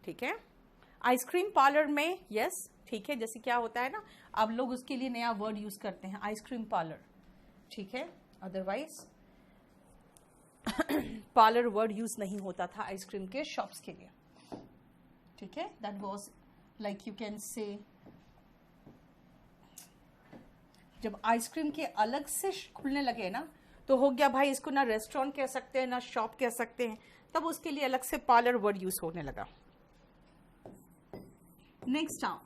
ठीक है। Ice cream parlour में यस, ठीक है, जैसे क्या होता है ना, अब लोग उसके लिए नया वर्ड यूज करते हैं आइसक्रीम पार्लर, ठीक है, अदरवाइज पार्लर वर्ड यूज नहीं होता था आइसक्रीम के शॉप्स के लिए, ठीक है। That was like you can say, जब आइसक्रीम के अलग से खुलने लगे ना, तो हो गया भाई इसको ना रेस्टोरेंट कह सकते हैं ना शॉप कह सकते हैं, तब उसके लिए अलग से पार्लर वर्ड यूज होने लगा। नेक्स्ट आओ,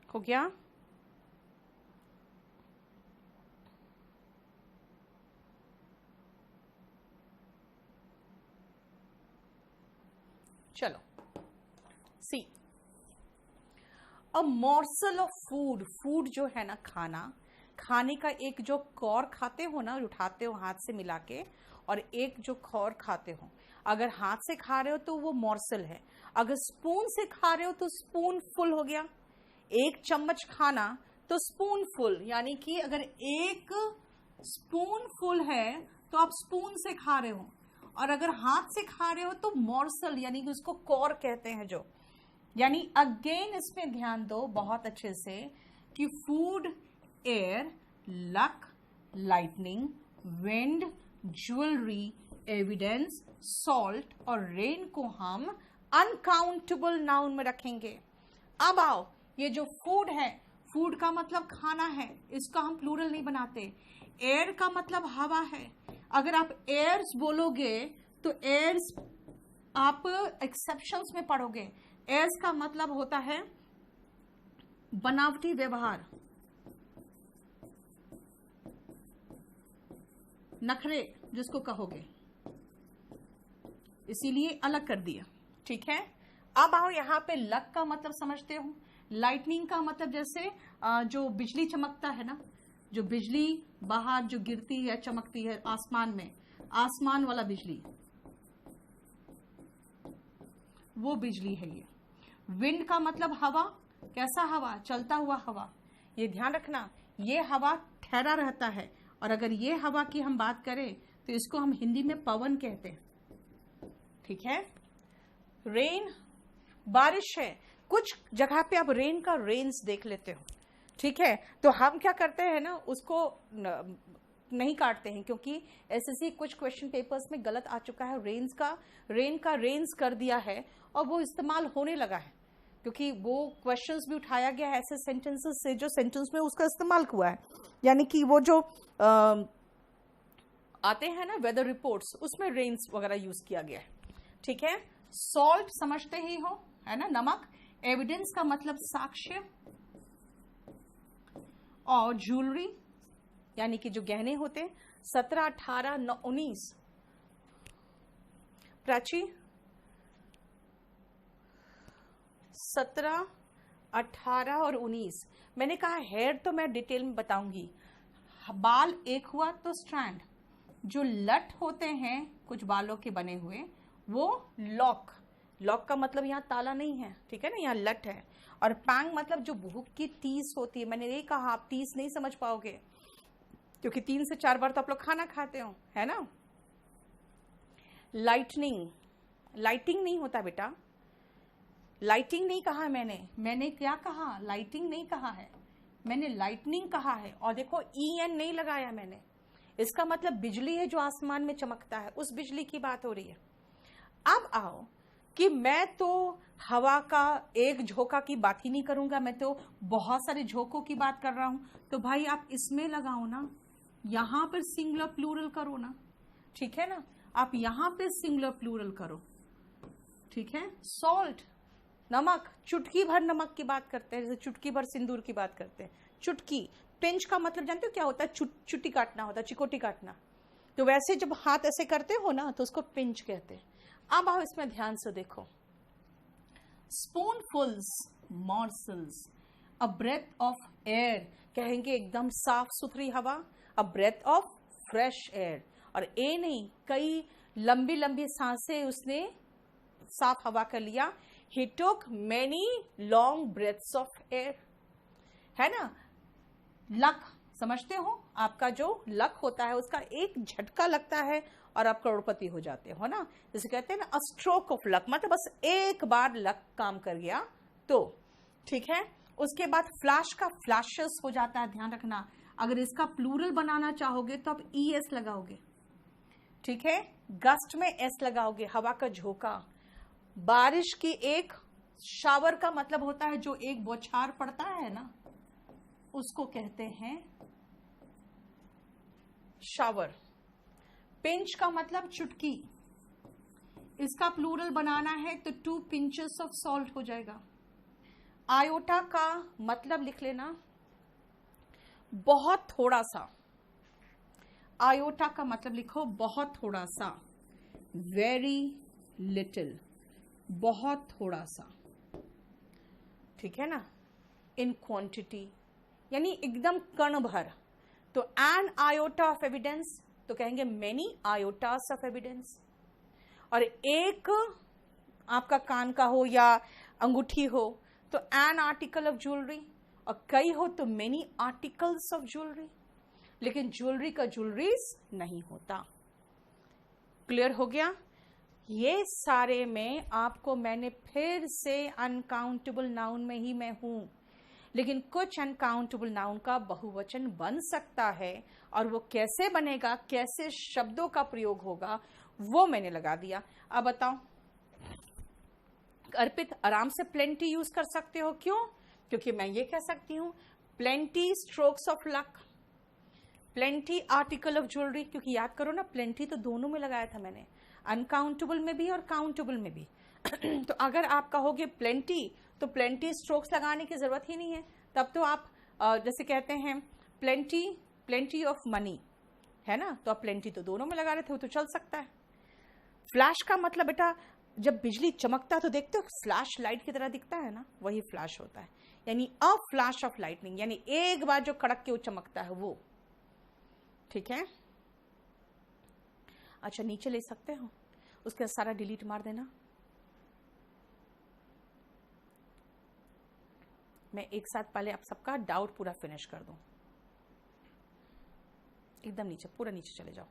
हो गया? चलो, सी अ मॉर्सल ऑफ फूड, फूड जो है ना खाना, खाने का एक जो कौर खाते हो ना, उठाते हो हाथ से मिला के, और एक जो खौर खाते हो, अगर हाथ से खा रहे हो तो वो मॉर्सल है, अगर स्पून से खा रहे हो तो स्पून फुल हो गया। एक चम्मच खाना तो स्पून फुल, यानी कि अगर एक स्पून फुल है तो आप स्पून से खा रहे हो, और अगर हाथ से खा रहे हो तो मॉर्सल, यानी कि उसको कौर कहते हैं जो, यानी अगेन इसमें ध्यान दो बहुत अच्छे से कि food, air, luck, lightning, wind, jewellery, evidence, salt और रेन को हम अनकाउंटेबल नाउन में रखेंगे। अब आओ, ये जो फूड है, फूड का मतलब खाना है, इसका हम प्लूरल नहीं बनाते। एयर का मतलब हवा है, अगर आप एयर्स बोलोगे तो एयर्स आप एक्सेप्शंस में पढ़ोगे। एयर्स का मतलब होता है बनावटी व्यवहार, नखरे जिसको कहोगे, इसीलिए अलग कर दिया, ठीक है। अब आओ यहाँ पे लक का मतलब समझते हो। लाइटनिंग का मतलब जैसे जो बिजली चमकता है ना, जो बिजली बाहर जो गिरती है चमकती है आसमान में, आसमान वाला बिजली, वो बिजली है ये। विंड का मतलब हवा, कैसा हवा, चलता हुआ हवा। ये ध्यान रखना, ये हवा ठहरा रहता है, और अगर ये हवा की हम बात करें तो इसको हम हिंदी में पवन कहते हैं। ठीक है। रेन, बारिश है, कुछ जगह पे आप रेन का रेंज देख लेते हो। ठीक है, तो हम क्या करते हैं ना, उसको नहीं काटते हैं, क्योंकि एसएससी कुछ क्वेश्चन पेपर्स में गलत आ चुका है, रेन का रेंज कर दिया है, और वो इस्तेमाल होने लगा है, क्योंकि वो क्वेश्चंस भी उठाया गया है ऐसे सेंटेंसेस से जो सेंटेंस में उसका इस्तेमाल हुआ है। यानी कि वो जो आते हैं ना वेदर रिपोर्ट्स, उसमें रेंज वगैरह यूज किया गया है। ठीक है। सॉल्ट समझते ही हो, है ना, नमक। एविडेंस का मतलब साक्ष्य, और ज्वेलरी यानी कि जो गहने होते हैं। 17, 18, 19 प्राची, 17, 18 और 19। मैंने कहा हेयर तो मैं डिटेल में बताऊंगी। बाल एक हुआ तो स्ट्रैंड, जो लट होते हैं कुछ बालों के बने हुए, वो लॉक। लॉक का मतलब यहाँ ताला नहीं है, ठीक है ना, यहाँ लट है। और पैंग मतलब जो भूख की टीस होती है। मैंने नहीं कहा आप टीस नहीं समझ पाओगे, क्योंकि 3 से 4 बार तो आप लोग खाना खाते हो, है ना। लाइटनिंग, लाइटिंग नहीं होता बेटा, लाइटिंग नहीं कहा मैंने क्या कहा, लाइटिंग नहीं कहा है, मैंने लाइटनिंग कहा है। और देखो EN नहीं लगाया मैंने, इसका मतलब बिजली है जो आसमान में चमकता है, उस बिजली की बात हो रही है। अब आओ कि मैं तो हवा का एक झोंका की बात ही नहीं करूंगा, मैं तो बहुत सारे झोंकों की बात कर रहा हूं। तो भाई आप इसमें लगाओ ना, यहां पर सिंगुलर प्लूरल करो ना, ठीक है ना, आप यहां पे सिंगुलर प्लूरल करो। ठीक है। सॉल्ट, नमक, चुटकी भर नमक की बात करते हैं, जैसे चुटकी भर सिंदूर की बात करते हैं। चुटकी, पिंच का मतलब जानते हो क्या होता है, चुट्टी काटना होता है, चिकोटी काटना। तो वैसे जब हाथ ऐसे करते हो ना तो उसको पिंच कहते हैं। अब आओ इसमें ध्यान से देखो। Spoonfuls, morsels, a breath of air, कहेंगे एकदम साफ सुथरी हवा, a breath of fresh air. और ए नहीं, कई लंबी लंबी सांसें उसने साफ हवा कर लिया। He took many long breaths of air, है ना। लक समझते हो, आपका जो लक होता है उसका एक झटका लगता है और आप करोड़पति हो जाते हो ना, जैसे कहते हैं ना अ स्ट्रोक ऑफ लक, मतलब बस एक बार लक काम कर गया तो। ठीक है। उसके बाद फ्लैश का फ्लैशेस हो जाता है, ध्यान रखना। अगर इसका प्लूरल बनाना चाहोगे तो आप ES लगाओगे, ठीक है। गस्ट में S लगाओगे, हवा का झोंका। बारिश की एक शावर का मतलब होता है जो एक बौछार पड़ता है ना, उसको कहते हैं शावर। पिंच का मतलब चुटकी, इसका प्लूरल बनाना है तो 2 pinches ऑफ सॉल्ट हो जाएगा। आयोटा का मतलब लिख लेना, बहुत थोड़ा सा। आयोटा का मतलब लिखो बहुत थोड़ा सा, वेरी लिटिल, बहुत थोड़ा सा, ठीक है ना। इन क्वांटिटी यानी एकदम कण भर। तो एन आयोटा ऑफ एविडेंस तो कहेंगे मेनी आयोटास ऑफ एविडेंस। और एक आपका कान का हो या अंगूठी हो तो एन आर्टिकल ऑफ ज्वेलरी, और कई हो तो मेनी आर्टिकल्स ऑफ ज्वेलरी। लेकिन ज्वेलरी का ज्वेलरीज नहीं होता। क्लियर हो गया। ये सारे में आपको मैंने फिर से अनकाउंटेबल नाउन में ही मैं हूं, लेकिन कुछ अनकाउंटेबल नाउन का बहुवचन बन सकता है, और वो कैसे बनेगा, कैसे शब्दों का प्रयोग होगा, वो मैंने लगा दिया। अब बताओ अर्पित, आराम से प्लेंटी यूज कर सकते हो। क्यों? क्योंकि मैं ये कह सकती हूं plenty strokes of luck, plenty article of jewellery. क्योंकि याद करो ना, प्लेंटी तो दोनों में लगाया था मैंने, अनकाउंटेबल में भी और काउंटेबल में भी। तो अगर आप कहोगे प्लेंटी तो प्लेंटी स्ट्रोक्स लगाने की जरूरत ही नहीं है। तब तो आप जैसे कहते हैं प्लेंटी ऑफ मनी, है ना, तो आप प्लेंटी तो दोनों में लगा रहे थे, तो चल सकता है। फ्लैश का मतलब बेटा जब बिजली चमकता है तो देखते हो फ्लैश लाइट की तरह दिखता है ना, वही फ्लैश होता है, यानी अ फ्लैश ऑफ लाइटनिंग, यानी एक बार जो कड़क के वो चमकता है वो। ठीक है, अच्छा नीचे ले सकते हो, उसके सारा डिलीट मार देना। मैं एक साथ पहले आप सबका डाउट पूरा फिनिश कर दूं। एकदम नीचे, पूरा नीचे चले जाओ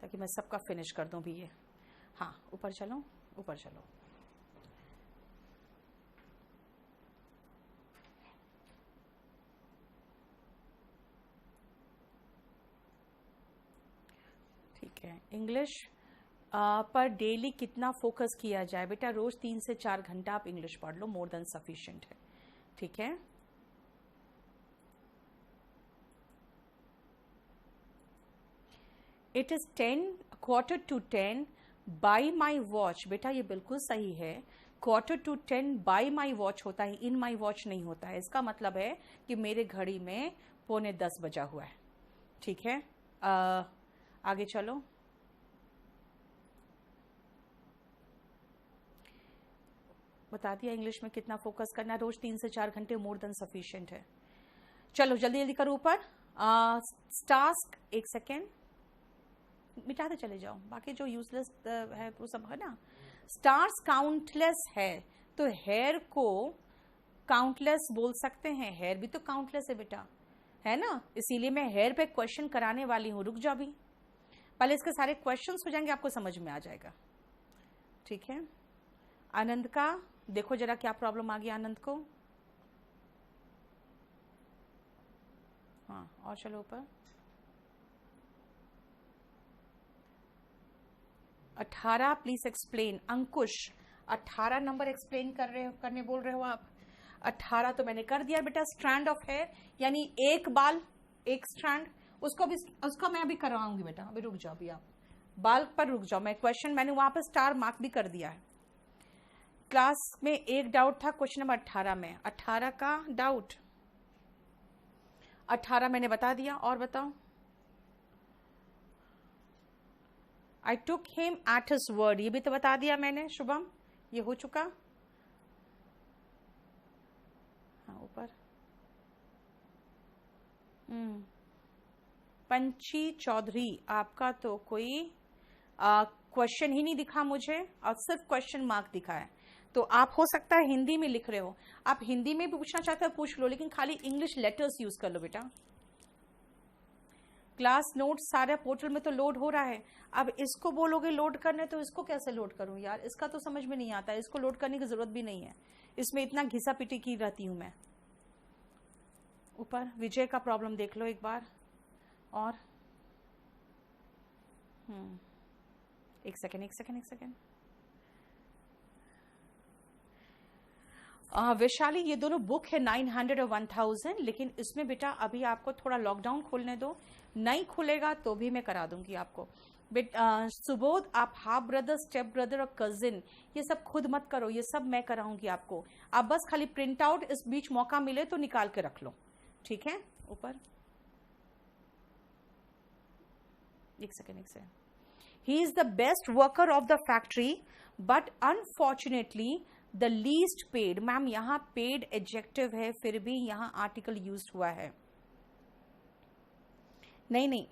ताकि मैं सबका फिनिश कर दूं भी ये। हाँ ऊपर चलो, ऊपर चलो। ठीक है, इंग्लिश पर डेली कितना फोकस किया जाए? बेटा रोज 3 से 4 घंटा आप इंग्लिश पढ़ लो, मोर देन सफिशिएंट है। ठीक है, it is 10:15 by my watch. बेटा ये बिल्कुल सही है, 10:15 बाई माई वॉच होता है, इन माई वॉच नहीं होता है। इसका मतलब है कि मेरे घड़ी में 9:45 बजा हुआ है। ठीक है, आगे चलो। बता दिया इंग्लिश में कितना फोकस करना है, रोज 3 से 4 घंटे मोर देन सफिशिएंट है। चलो जल्दी जल्दी करो ऊपर। टास्क, एक सेकेंड मिटाते चले जाओ, बाकी जो यूजलेस है वो सब है ना। स्टार्स काउंटलेस है, तो हेयर को काउंटलेस बोल सकते हैं, हेयर भी तो काउंटलेस है बेटा, है ना, इसीलिए मैं हेयर पे क्वेश्चन कराने वाली हूँ। रुक जाओ, भी पहले इसके सारे क्वेश्चंस हो जाएंगे, आपको समझ में आ जाएगा। ठीक है, आनंद का देखो जरा क्या प्रॉब्लम आ गया आनंद को। हाँ और चलो ऊपर। 18 please explain. Ankush 18 number explain करने बोल रहे हो आप। 18 तो मैंने कर दिया बेटा। स्ट्रैंड ऑफ हेयर यानी एक बाल, एक स्ट्रैंड, उसको मैं अभी करवाऊंगी बेटा, अभी रुक जाओ, अभी आप बाल पर रुक जाओ। मैं क्वेश्चन मैंने वहां पर स्टार मार्क भी कर दिया है। क्लास में एक डाउट था क्वेश्चन नंबर 18 में, 18 का डाउट 18 मैंने बता दिया। और बताओ। I took him at his word, ये भी तो बता दिया मैंने शुभम, ये हो चुका। हाँ ऊपर। पंची चौधरी, आपका तो कोई क्वेश्चन ही नहीं दिखा मुझे और सिर्फ क्वेश्चन मार्क दिखा है, तो आप हो सकता है हिंदी में लिख रहे हो। आप हिंदी में भी पूछना चाहते हो पूछ लो, लेकिन खाली इंग्लिश लेटर्स यूज कर लो बेटा। क्लास नोट सारे पोर्टल में तो लोड हो रहा है, अब इसको बोलोगे लोड करने तो इसको कैसे लोड करूं यार, इसका तो समझ में नहीं आता। इसको लोड करने की जरूरत भी नहीं है, इसमें इतना घिसा पिटी की रहती हूं मैं। ऊपर विजय का प्रॉब्लम देख लो एक बार। और एक सेकेंड। वैशाली ये दोनों बुक है 900 और 1000, लेकिन इसमें बेटा अभी आपको थोड़ा लॉकडाउन खोलने दो, नहीं खुलेगा तो भी मैं करा दूंगी आपको। सुबोध आप हाफ ब्रदर, स्टेप ब्रदर और कजिन ये सब खुद मत करो, ये सब मैं कराऊंगी आपको। आप बस खाली प्रिंट आउट इस बीच मौका मिले तो निकाल के रख लो, ठीक है। ऊपर एक second. He is the best worker of the factory but unfortunately the least paid. Ma'am यहां पेड एडजेक्टिव है, फिर भी यहां आर्टिकल यूज हुआ है। नहीं,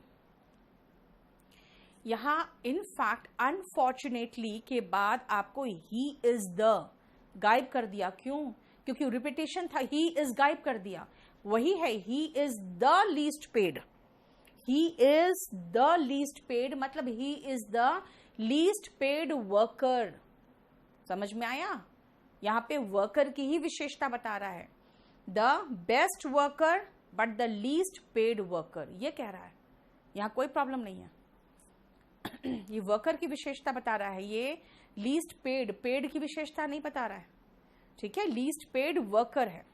यहां इन फैक्ट अनफॉर्चुनेटली के बाद आपको ही इज द गायब कर दिया। क्यों? क्योंकि रिपीटेशन था, ही इज गायब कर दिया। वही है, he is the least paid. He is the least paid मतलब he is the least paid worker. समझ में आया? यहां पे वर्कर की ही विशेषता बता रहा है, the best worker but the least paid worker, ये कह रहा है। यहां कोई प्रॉब्लम नहीं है। ये वर्कर की विशेषता बता रहा है, ये लीस्ट पेड की विशेषता नहीं बता रहा है, ठीक है। लीस्ट पेड वर्कर है।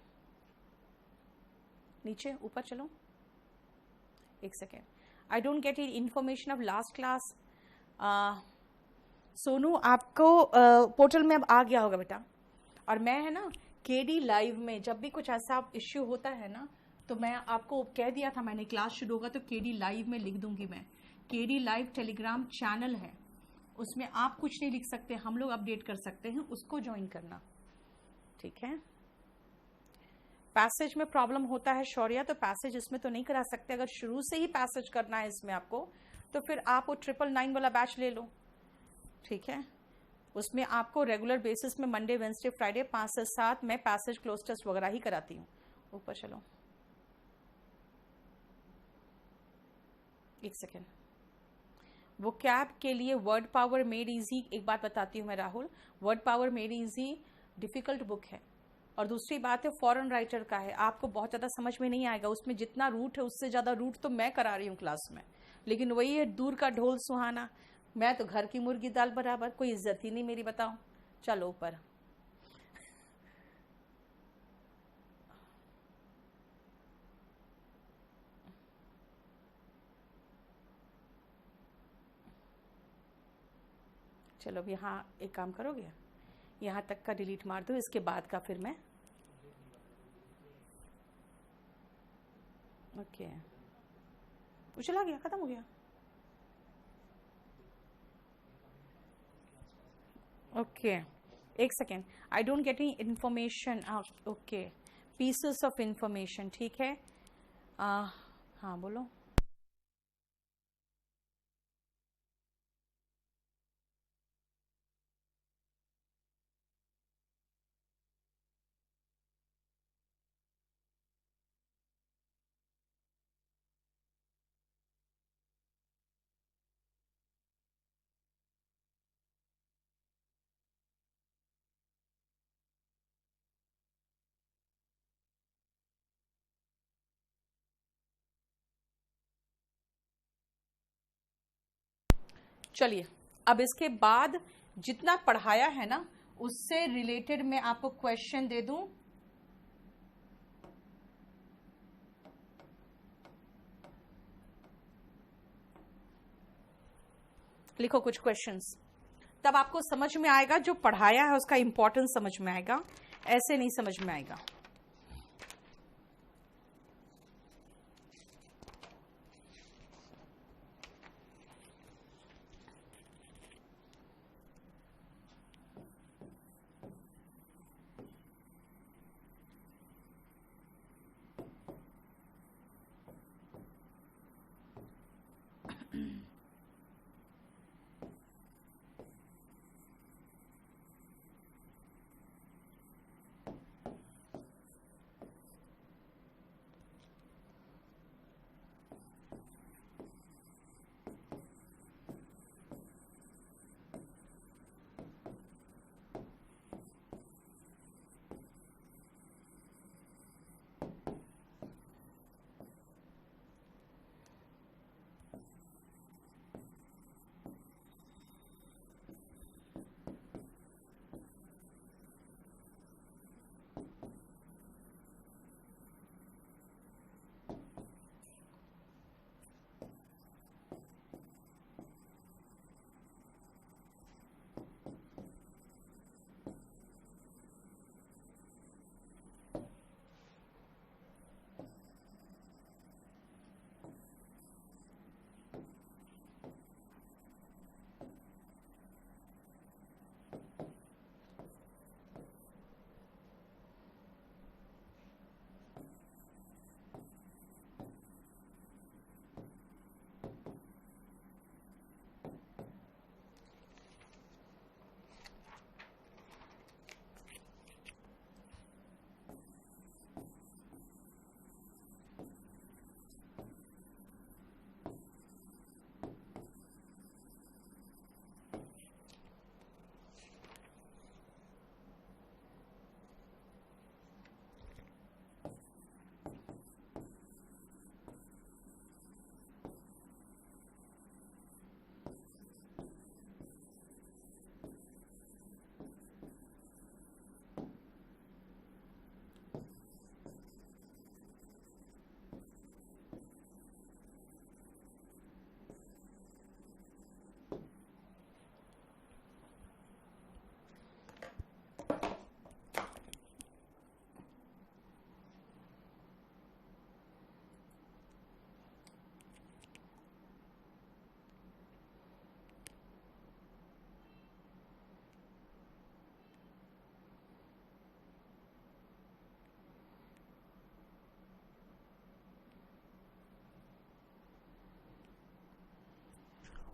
नीचे ऊपर चलो, एक second. I don't get information of last class. Sonu आपको पोर्टल में अब आ गया होगा बेटा, और मैं है ना केडी लाइव में जब भी कुछ ऐसा इश्यू होता है ना तो मैं आपको कह दिया था, मैंने क्लास शुरू होगा तो केडी लाइव में लिख दूंगी मैं। केडी लाइव टेलीग्राम चैनल है, उसमें आप कुछ नहीं लिख सकते, हम लोग अपडेट कर सकते हैं, उसको ज्वाइन करना, ठीक है। पैसेज में प्रॉब्लम होता है शौर्या, तो पैसेज इसमें तो नहीं करा सकते। अगर शुरू से ही पैसेज करना है इसमें आपको, तो फिर आप वो 999 वाला बैच ले लो, ठीक है। उसमें आपको रेगुलर बेसिस में मंडे वेंसडे फ्राइडे 5 से 7 मैं पैसेज क्लोज टेस्ट वगैरह ही कराती हूँ। ऊपर चलो, एक सेकेंड। वो कैब के लिए वर्ड पावर मेड इजी, एक बात बताती हूँ मैं Rahul, word power made easy difficult book है, और दूसरी बात है फॉरेन राइटर का है, आपको बहुत ज़्यादा समझ में नहीं आएगा। उसमें जितना रूट है उससे ज़्यादा रूट तो मैं करा रही हूँ क्लास में, लेकिन वही है दूर का ढोल सुहाना, मैं तो घर की मुर्गी दाल बराबर, कोई इज्जत ही नहीं मेरी, बताओ। चलो ऊपर, चलो अब यहाँ एक काम करोगे, यहाँ तक का डिलीट मार दो, इसके बाद का फिर मैं ओके वो चला गया, खत्म हो गया। ओके एक second, I don't get any information. Okay pieces of information, ठीक है। हाँ बोलो। चलिए अब इसके बाद जितना पढ़ाया है ना उससे रिलेटेड मैं आपको क्वेश्चन दे दूं। लिखो कुछ क्वेश्चंस, तब आपको समझ में आएगा, जो पढ़ाया है उसका इंपॉर्टेंस समझ में आएगा, ऐसे नहीं समझ में आएगा।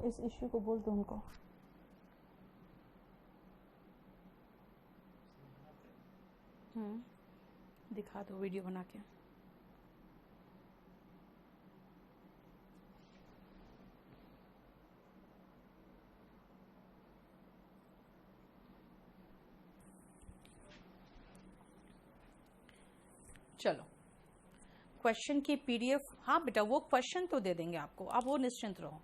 इस इश्यू को बोल दो उनको। दिखा दो वीडियो बना के। चलो क्वेश्चन की पीडीएफ, हाँ बेटा वो क्वेश्चन तो दे देंगे आपको, आप वो निश्चिंत रहो।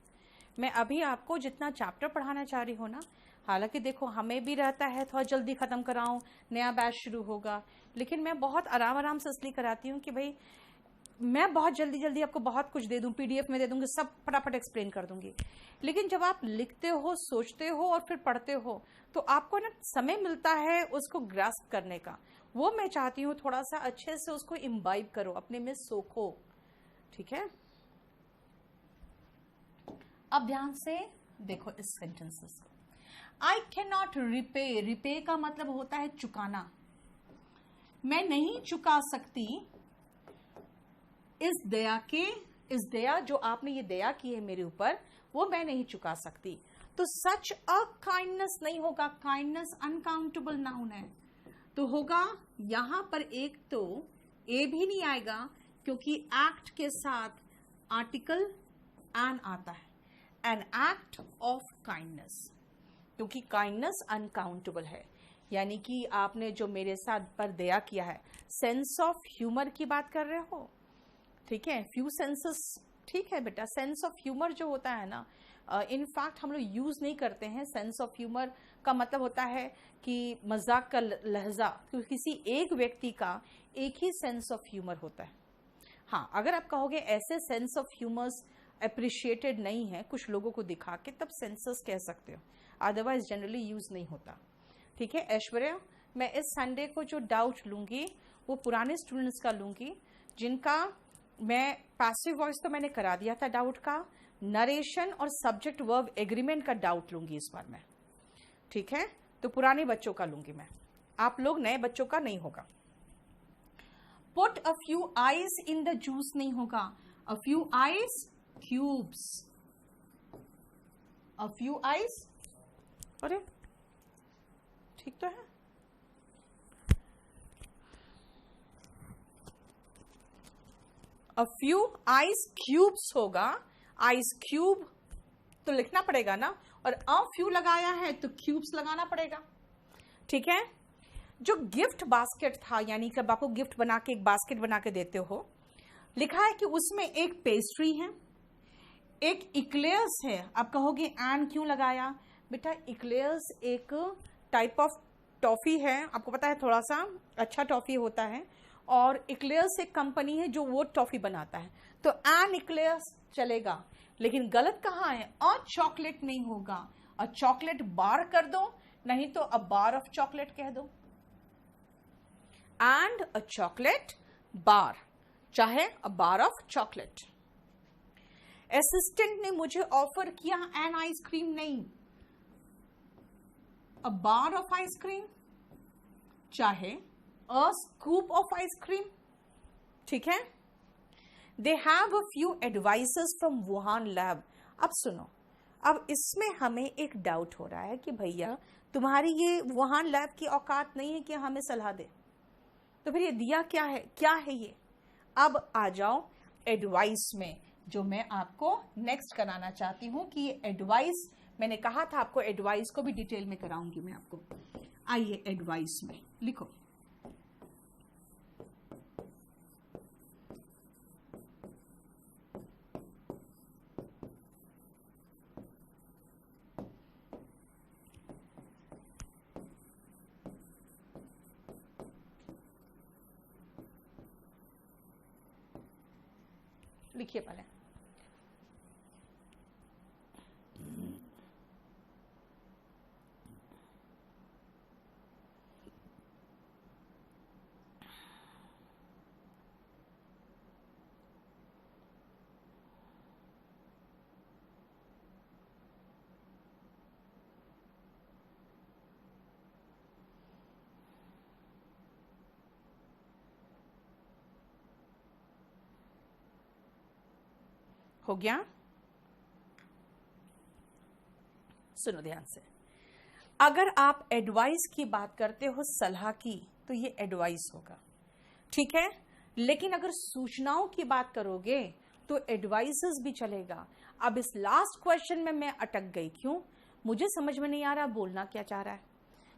मैं अभी आपको जितना चैप्टर पढ़ाना चाह रही हूँ ना, हालांकि देखो हमें भी रहता है थोड़ा जल्दी खत्म कराऊं, नया बैच शुरू होगा, लेकिन मैं बहुत आराम आराम से इसलिए कराती हूँ कि भाई मैं बहुत जल्दी जल्दी आपको बहुत कुछ दे दूं, पीडीएफ में दे दूंगी, सब फटाफट एक्सप्लेन कर दूंगी। लेकिन जब आप लिखते हो, सोचते हो और फिर पढ़ते हो तो आपको ना समय मिलता है उसको ग्रास्प करने का। वो मैं चाहती हूँ थोड़ा सा अच्छे से उसको इम्बाइब करो, अपने में सोखो, ठीक है। अब ध्यान से देखो इस सेंटेंसेस को। I can not repay, repay का मतलब होता है चुकाना। मैं नहीं चुका सकती इस दया के, इस दया जो आपने ये दया की है मेरे ऊपर, वो मैं नहीं चुका सकती। तो सच अ काइंडनेस नहीं होगा, काइंडनेस अनकाउंटेबल नाउन है, तो होगा यहां पर एक तो ए भी नहीं आएगा क्योंकि एक्ट के साथ आर्टिकल एन आता है, एन एक्ट ऑफ काइंडनेस, क्योंकि काइंडनेस अनकाउंटेबल है, यानी कि आपने जो मेरे साथ पर दया किया है। सेंस ऑफ ह्यूमर की बात कर रहे हो, ठीक है, फ्यू सेंसेस, ठीक है बेटा। सेंस ऑफ ह्यूमर जो होता है ना, इनफैक्ट हम लोग यूज नहीं करते हैं। सेंस ऑफ ह्यूमर का मतलब होता है कि मजाक का लहजा, क्योंकि किसी एक व्यक्ति का एक ही सेंस ऑफ ह्यूमर होता है। हाँ, अगर आप कहोगे ऐसे सेंस ऑफ ह्यूमर्स अप्रिशिएटेड नहीं है कुछ लोगों को दिखा के, तब सेंसस कह सकते हो, अदरवाइज जनरली यूज नहीं होता, ठीक है। ऐश्वर्या, मैं इस संडे को जो डाउट लूंगी वो पुराने स्टूडेंट्स का लूंगी, जिनका मैं पैसिव वॉइस तो मैंने करा दिया था डाउट का, नरेशन और सब्जेक्ट वर्ब एग्रीमेंट का डाउट लूंगी इस बार मैं, ठीक है। तो पुराने बच्चों का लूंगी मैं, आप लोग नए बच्चों का नहीं होगा। Put a few eyes in the juice नहीं होगा, a few eyes cubes, a few eyes, अरे ठीक तो है। अ फ्यू आइस क्यूब्स होगा, आइस क्यूब तो लिखना पड़ेगा ना, और अ फ्यू लगाया है तो क्यूब्स लगाना पड़ेगा, ठीक है। जो गिफ्ट बास्केट था, यानी कि आपको गिफ्ट बना के एक बास्केट बना के देते हो, लिखा है कि उसमें एक पेस्ट्री है, एक इक्लेयर्स है। आप कहोगे एन क्यों लगाया बेटा, इक्लेयर्स एक टाइप ऑफ टॉफी है, आपको पता है थोड़ा सा अच्छा टॉफी होता है, और इक्लेयर्स एक कंपनी है जो वो टॉफी बनाता है, तो एन इक्लेयर्स चलेगा। लेकिन गलत कहाँ है, अ चॉकलेट नहीं होगा, अ चॉकलेट बार कर दो, नहीं तो अ बार ऑफ चॉकलेट कह दो, एंड अ चॉकलेट बार, चाहे अ बार ऑफ चॉकलेट। असिस्टेंट ने मुझे ऑफर किया एन आइसक्रीम नहीं, अ बार ऑफ आइसक्रीम, चाहे अ स्कूप ऑफ आइसक्रीम, ठीक है। They have a few advices from Wuhan lab. अब सुनो, अब इसमें हमें एक डाउट हो रहा है कि भैया तुम्हारी ये वुहान लैब की औकात नहीं है कि हमें सलाह दे, तो फिर ये दिया क्या है, क्या है ये। अब आ जाओ एडवाइस में, जो मैं आपको नेक्स्ट कराना चाहती हूं कि ये एडवाइस, मैंने कहा था आपको एडवाइस को भी डिटेल में कराऊंगी मैं आपको। आइए एडवाइस में लिखो, लिखिए पहले। हो गया, सुनो ध्यान से, अगर आप एडवाइस की बात करते हो, सलाह की, तो ये एडवाइस होगा, ठीक है। लेकिन अगर सूचनाओं की बात करोगे तो एडवाइसेस भी चलेगा। अब इस लास्ट क्वेश्चन में मैं अटक गई, क्यों? मुझे समझ में नहीं आ रहा बोलना क्या चाह रहा है,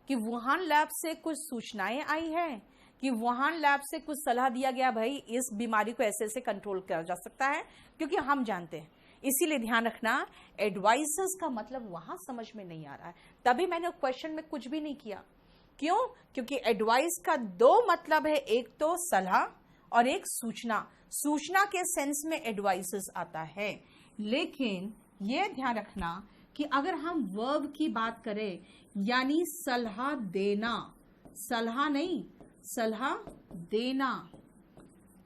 कि वुहान लैब से कुछ सूचनाएं आई है, कि वुहान लैब से कुछ सलाह दिया गया, भाई इस बीमारी को ऐसे ऐसे कंट्रोल किया जा सकता है, क्योंकि हम जानते हैं। इसीलिए ध्यान रखना, एडवाइसेस का मतलब वहां समझ में नहीं आ रहा है, तभी मैंने क्वेश्चन में कुछ भी नहीं किया। क्यों? क्योंकि एडवाइस का दो मतलब है, एक तो सलाह और एक सूचना। सूचना के सेंस में एडवाइसेस आता है, लेकिन यह ध्यान रखना कि अगर हम वर्ब की बात करें, यानी सलाह देना, सलाह नहीं, सलाह देना,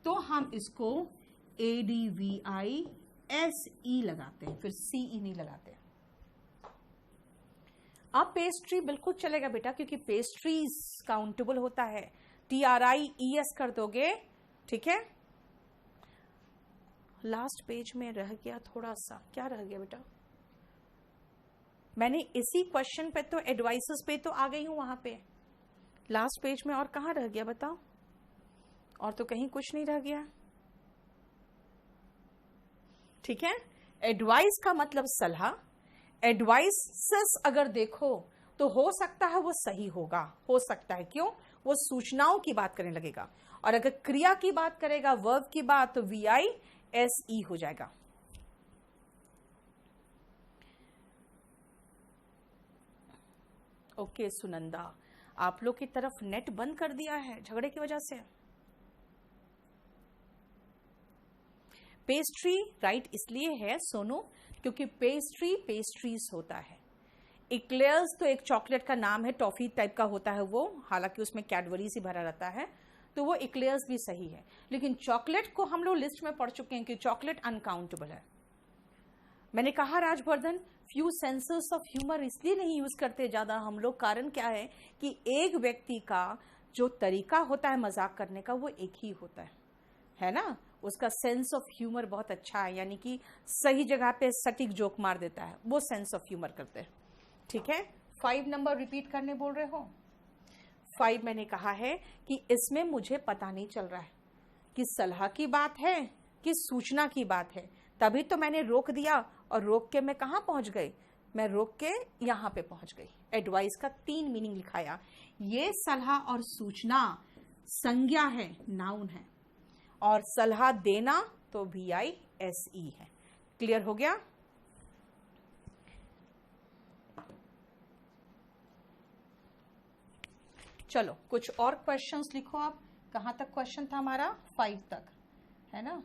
तो हम इसको ADVISE लगाते हैं, फिर CE नहीं लगाते। अब पेस्ट्री बिल्कुल चलेगा बेटा, क्योंकि पेस्ट्रीज काउंटेबल होता है, TRIES कर दोगे, ठीक है। लास्ट पेज में रह गया थोड़ा सा, क्या रह गया बेटा? मैंने इसी क्वेश्चन पे तो, एडवाइसेस पे तो आ गई हूं, वहां पे लास्ट पेज में और कहां रह गया बताओ? और तो कहीं कुछ नहीं रह गया, ठीक है। एडवाइस का मतलब सलाह। एडवाइसेस अगर देखो तो हो सकता है वो सही होगा, हो सकता है, क्यों? वो सूचनाओं की बात करने लगेगा। और अगर क्रिया की बात करेगा, वर्ब की बात, तो VISE हो जाएगा। ओके सुनंदा, आप लोग की तरफ नेट बंद कर दिया है झगड़े की वजह से। पेस्ट्री राइट इसलिए है सोनू, क्योंकि पेस्ट्री पेस्ट्रीज होता है। इक्लेयर्स तो एक चॉकलेट का नाम है, टॉफी टाइप का होता है वो, हालांकि उसमें कैडबरीज ही भरा रहता है, तो वो इक्लेयर्स भी सही है। लेकिन चॉकलेट को हम लोग लिस्ट में पढ़ चुके हैं कि चॉकलेट अनकाउंटेबल है। मैंने कहा Rajvardhan, few sensors of humour इसलिए नहीं यूज करते ज्यादा हम लोग, कारण क्या है कि एक व्यक्ति का जो तरीका होता है मजाक करने का वो एक ही होता है ना, उसका सेंस ऑफ ह्यूमर बहुत अच्छा है, यानी कि सही जगह पे सटीक जोक मार देता है, वो सेंस ऑफ ह्यूमर करते हैं, ठीक है। 5 नंबर रिपीट करने बोल रहे हो। 5 मैंने कहा है कि इसमें मुझे पता नहीं चल रहा है कि सलाह की बात है कि सूचना की बात है, तभी तो मैंने रोक दिया, और रोक के मैं कहाँ पहुंच गई? मैं रोक के यहां पे पहुंच गई। एडवाइस का 3 मीनिंग लिखाया। ये सलाह और सूचना संज्ञा है, नाउन है, और सलाह देना तो VISE है। क्लियर हो गया? चलो कुछ और क्वेश्चंस लिखो आप। कहां तक क्वेश्चन था हमारा? 5 तक, है ना।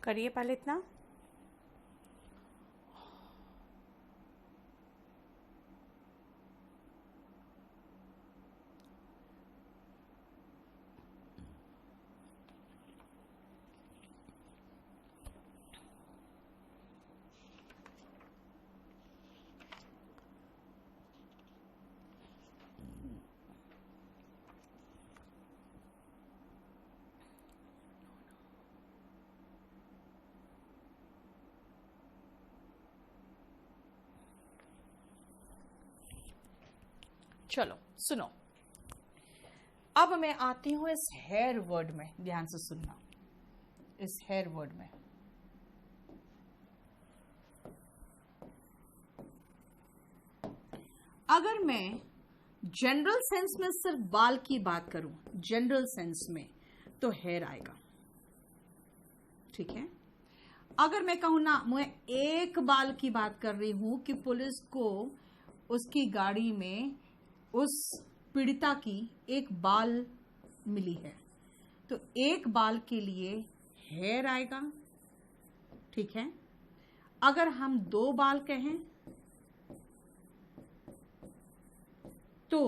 करिए पहले इतना। चलो सुनो, अब मैं आती हूं इस हेयर वर्ड में, ध्यान से सुनना। इस हेयर वर्ड में अगर मैं जनरल सेंस में सिर्फ बाल की बात करूं, जनरल सेंस में, तो हेयर आएगा, ठीक है। अगर मैं कहूं ना, मैं एक बाल की बात कर रही हूं कि पुलिस को उसकी गाड़ी में उस पीड़िता की एक बाल मिली है, तो एक बाल के लिए हेयर आएगा, ठीक है। अगर हम 2 बाल कहें तो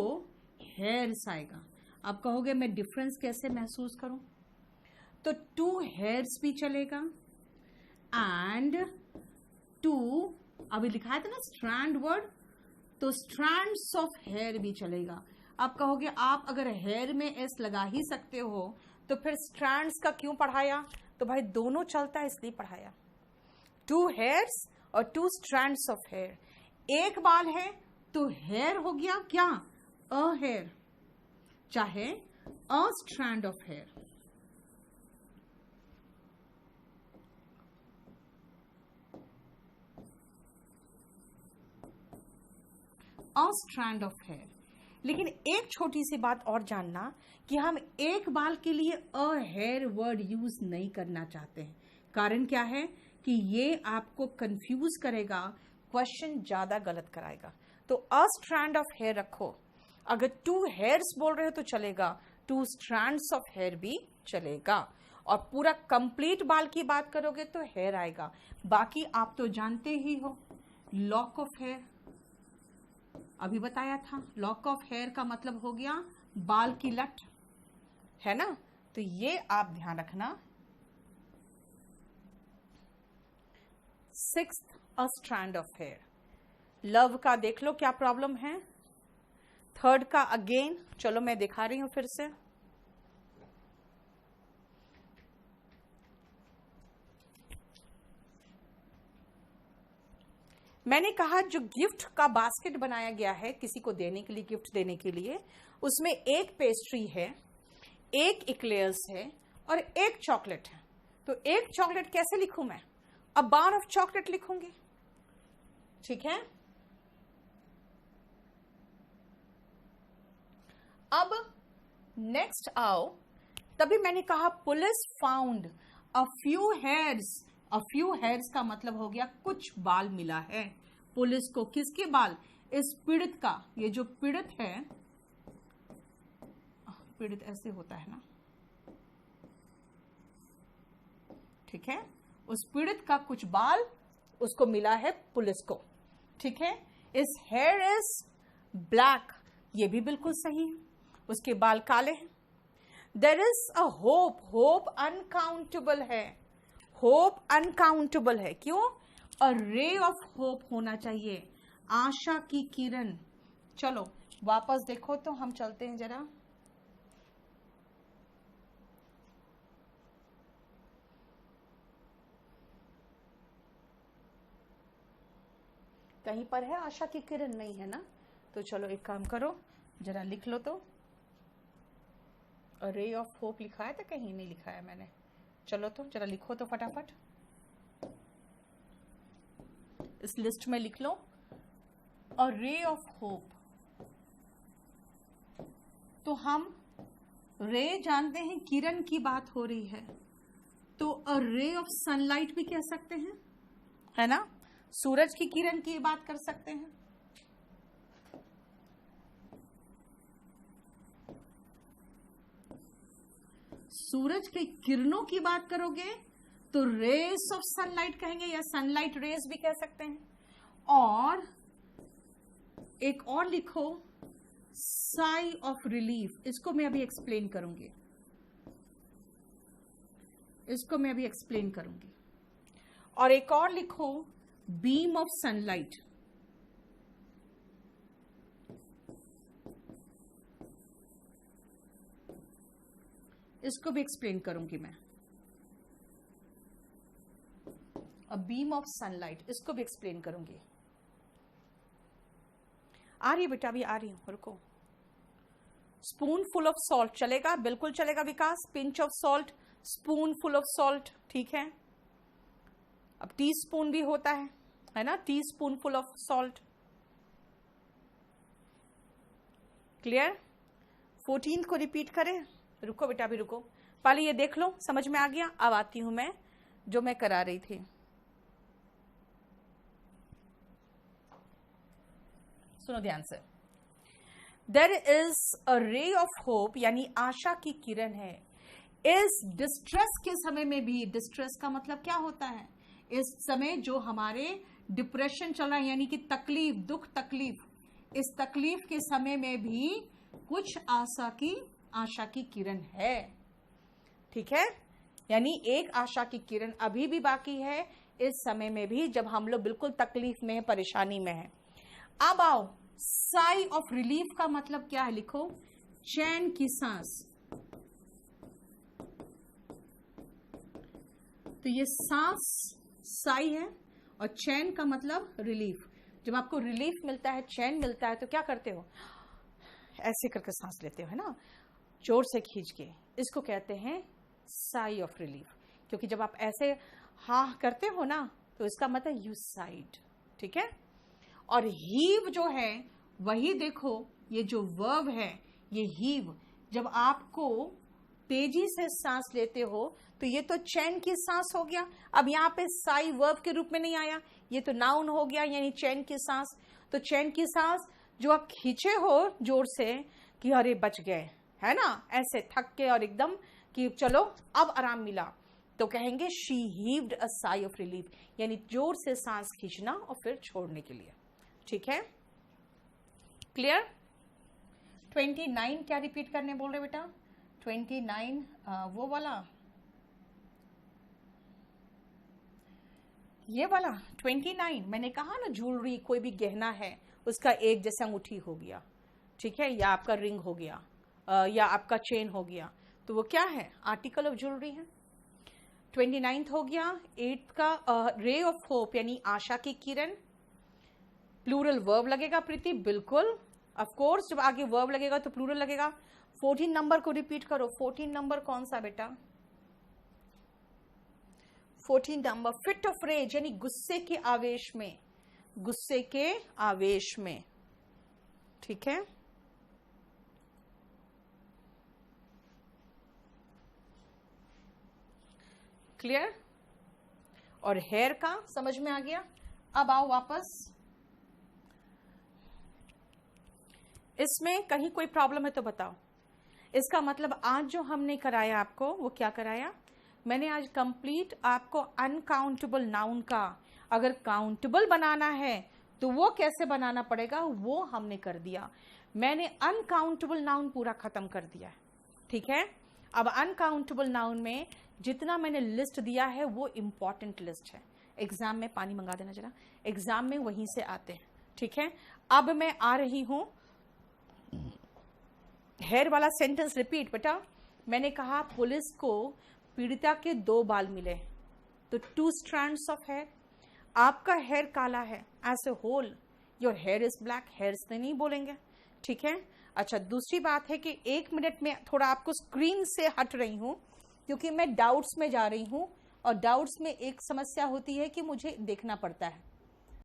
हेयर्स आएगा। आप कहोगे मैं डिफरेंस कैसे महसूस करूं, तो 2 हेयर्स भी चलेगा एंड 2, अभी लिखा था ना स्ट्रैंड वर्ड, तो स्ट्रैंड्स ऑफ हेयर भी चलेगा। आप कहोगे आप अगर हेयर में एस लगा ही सकते हो तो फिर स्ट्रैंड्स का क्यों पढ़ाया, तो भाई दोनों चलता है इसलिए पढ़ाया। 2 हेयर्स और 2 स्ट्रैंड्स ऑफ हेयर। एक बाल है तो हेयर हो गया क्या, अ हेयर, चाहे a strand of hair. A strand of hair. लेकिन एक छोटी सी बात और जानना कि हम एक बाल के लिए अ हेयर वर्ड यूज नहीं करना चाहते हैं। कारण क्या है कि ये आपको कंफ्यूज करेगा, क्वेश्चन ज्यादा गलत कराएगा। तो अ स्ट्रैंड ऑफ हेयर रखो। अगर 2 हेयर्स बोल रहे हो तो चलेगा, 2 स्ट्रैंड्स ऑफ हेयर भी चलेगा। और पूरा कंप्लीट बाल की बात करोगे तो हेयर आएगा। बाकी आप तो जानते ही हो, लॉक ऑफ हेयर अभी बताया था। लॉक ऑफ हेयर का मतलब हो गया बाल की लट, है ना। तो ये आप ध्यान रखना। 6th a strand of hair. Love का देख लो क्या प्रॉब्लम है। 3rd का अगेन, चलो मैं दिखा रही हूं फिर से। मैंने कहा जो गिफ्ट का बास्केट बनाया गया है किसी को देने के लिए, गिफ्ट देने के लिए, उसमें एक पेस्ट्री है, एक इक्लेयर्स है और एक चॉकलेट है। तो एक चॉकलेट कैसे लिखूं मैं, अ बार ऑफ चॉकलेट लिखूंगी, ठीक है। अब नेक्स्ट आओ, तभी मैंने कहा police found a few hairs. A few hairs का मतलब हो गया कुछ बाल मिला है पुलिस को। किसके बाल, इस पीड़ित का। ये जो पीड़ित है, पीड़ित ऐसे होता है ना, ठीक है। उस पीड़ित का कुछ बाल उसको मिला है पुलिस को, ठीक है। इस हेयर इज ब्लैक, ये भी बिल्कुल सही है, उसके बाल काले हैं। There is a hope, hope uncountable है, होप अनकाउंटेबल है। क्यों, अ रे ऑफ होप होना चाहिए, आशा की किरण। चलो वापस देखो तो हम चलते हैं जरा। कहीं पर है आशा की किरण, नहीं है ना। तो चलो एक काम करो, जरा लिख लो तो। रे ऑफ होप लिखा है तो कहीं नहीं लिखा है मैंने। चलो तो जरा लिखो तो फटाफट, इस लिस्ट में लिख लो, अ रे ऑफ होप। तो हम रे जानते हैं, किरण की बात हो रही है, तो अ रे ऑफ सनलाइट भी कह सकते हैं, है ना। सूरज की किरण की बात कर सकते हैं। सूरज के किरणों की बात करोगे तो रेस ऑफ सनलाइट कहेंगे या सनलाइट रेस भी कह सकते हैं। और एक और लिखो साई ऑफ रिलीफ, इसको मैं अभी एक्सप्लेन करूंगी, इसको मैं अभी एक्सप्लेन करूंगी। और एक और लिखो बीम ऑफ सनलाइट, इसको भी एक्सप्लेन करूंगी मैं। अ बीम ऑफ सनलाइट, इसको भी एक्सप्लेन करूंगी। आ रही है बेटा, अभी आ रही हूं, रुको। स्पून फुल ऑफ सॉल्ट चलेगा, बिल्कुल चलेगा Vikas. Pinch of salt, spoon full of salt, ठीक है। अब टी स्पून भी होता है ना, teaspoon full of salt. Clear? 14th को रिपीट करें? रुको बेटा, अभी रुको, पहले ये देख लो, समझ में आ गया। अब आती हूं मैं जो मैं करा रही थी। सुनो ध्यान से। There is a ray of hope, यानी आशा की किरण है। इस डिस्ट्रेस के समय में भी, डिस्ट्रेस का मतलब क्या होता है? इस समय जो हमारे डिप्रेशन चल रहा है, यानी कि तकलीफ, दुख तकलीफ, इस तकलीफ के समय में भी कुछ आशा की किरण है, ठीक है। यानी एक आशा की किरण अभी भी बाकी है इस समय में भी, जब हम लोग बिल्कुल तकलीफ में है, परेशानी में है। अब आओ, साई ऑफ रिलीफ का मतलब क्या है? लिखो चैन की सांस। तो ये सांस साई है और चैन का मतलब रिलीफ। जब आपको रिलीफ मिलता है, चैन मिलता है, तो क्या करते हो? ऐसे करके सांस लेते हो, है ना, जोर से खींच के। इसको कहते हैं साई ऑफ रिलीफ। क्योंकि जब आप ऐसे हाँ करते हो ना, तो इसका मतलब यू साइड, ठीक है। और हीव जो है, वही देखो, ये जो वर्ब है, ये हीव, जब आपको तेजी से सांस लेते हो, तो ये तो चैन की सांस हो गया। अब यहाँ पे साई वर्ब के रूप में नहीं आया, ये तो नाउन हो गया, यानी चैन की सांस। तो चैन की सांस जो आप खींचे हो जोर से कि अरे बच गए, है ना, ऐसे थक के और एकदम कि चलो अब आराम मिला, तो कहेंगे she heaved a sigh of relief, यानी जोर से सांस खींचना और फिर छोड़ने के लिए, ठीक है। क्लियर? 29 क्या रिपीट करने बोल रहे बेटा? 29 वो वाला, ये वाला 29। मैंने कहा ना, ज्वेलरी, कोई भी गहना है, उसका एक जैसा अंगूठी हो गया, ठीक है, या आपका रिंग हो गया, या आपका चेन हो गया, तो वो क्या है? आर्टिकल ऑफ ज्वेलरी है। 29th हो गया। 8th का रे ऑफ होप, यानी आशा की किरण। प्लूरल वर्ब लगेगा प्रीति, बिल्कुल, ऑफ कोर्स, जब आगे वर्ब लगेगा तो प्लूरल लगेगा। 14 नंबर को रिपीट करो। 14 नंबर कौन सा बेटा? 14 नंबर फिट ऑफ रेज, यानी गुस्से के आवेश में, गुस्से के आवेश में, ठीक है। क्लियर? और हेयर का समझ में आ गया। अब आओ वापस, इसमें कहीं कोई प्रॉब्लम है तो बताओ। इसका मतलब आज जो हमने कराया आपको, वो क्या कराया? मैंने आज कंप्लीट आपको अनकाउंटेबल नाउन का, अगर काउंटेबल बनाना है तो वो कैसे बनाना पड़ेगा, वो हमने कर दिया। मैंने अनकाउंटेबल नाउन पूरा खत्म कर दिया है, ठीक है। अब अनकाउंटेबल नाउन में जितना मैंने लिस्ट दिया है वो इंपॉर्टेंट लिस्ट है। एग्जाम में, पानी मंगा देना जरा, एग्जाम में वहीं से आते हैं, ठीक है। अब मैं आ रही हूं, हेयर वाला सेंटेंस रिपीट बेटा। मैंने कहा पुलिस को पीड़िता के 2 बाल मिले, तो 2 strands ऑफ हेयर। आपका हेयर काला है, as a whole your hair is black, hair से नहीं बोलेंगे, ठीक है। अच्छा, दूसरी बात है कि 1 मिनट में थोड़ा आपको स्क्रीन से हट रही हूं, क्योंकि मैं डाउट्स में जा रही हूं, और डाउट्स में एक समस्या होती है कि मुझे देखना पड़ता है।